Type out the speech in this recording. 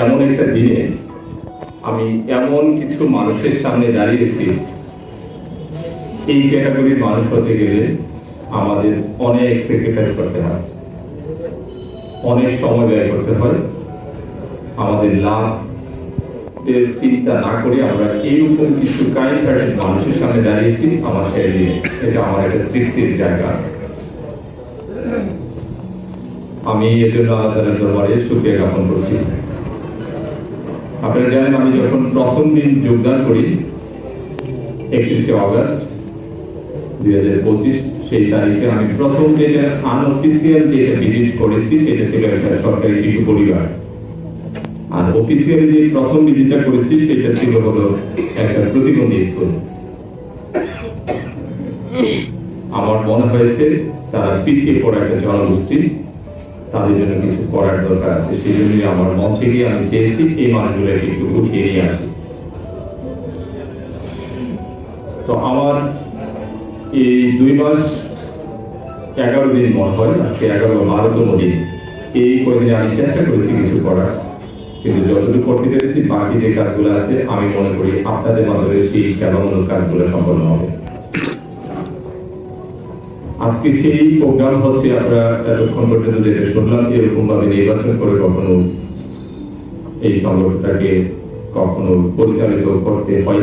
এমন একটা দিনে আমি এমন কিছু মানুষের সামনে দাঁড়িয়েছি, এই ক্যাটাগরির মানুষ হতে গেলে আমাদের অনেক স্যাক্রিফাইস করতে হয়, অনেক সময় ব্যয় করতে হয়। আমাদের লাভ চিন্তা না করে আমরা এইরকম কিছু কাইন্ড হার্টেড মানুষের সামনে দাঁড়িয়েছি। আমার সেই এটা আমার একটা তৃপ্তির জায়গা। আমি এর জন্য আল্লাহ তাআলার দরবারে শুকরিয়া জ্ঞাপন করছি। আপনারা জানেন, আমি যখন প্রথম দিন যোগদান করি 31শে অগস্ট 2025, সেই তারিখে আমি প্রথম যেটা আনঅফিসিয়াল যেটা ভিজিট করেছি সেটা ছিল একটা সরকারি শিশু পরিবার, আর অফিসিয়ালি যে প্রথম ভিজিটটা করেছি সেটা ছিল হলো একটা প্রতিবন্ধী স্কুল। আমার মনে হয়েছে তারা পিছিয়ে পড়া একটা জনগোষ্ঠী, তাদের জন্য কিছু করার দরকার আছে। সেই জন্য আমার মন থেকে আমি চেয়েছি এই মানুষগুলোকে একটু উঠিয়ে নিয়ে আসি। তো আমার এই 2 মাস 11 দিন মনে হয়, আজকে 11-12তম দিন। এই কয়েকদিনে আমি চেষ্টা করেছি কিছু করার, কিন্তু যতটুকু করতে পেরেছি বাকি যে কাজগুলো আছে আমি মনে করি আপনাদের মাধ্যমে সেই সেবামূলক কাজগুলো সম্পন্ন হবে। আজকে সেই প্রোগ্রাম হচ্ছে, আপনারা এতক্ষণ পর্যন্ত যেটা শুনলাম, এরকম ভাবে নির্বাচন করে কখনো এই সংগঠনটাকে কখনো পরিচালিত করতে হয়।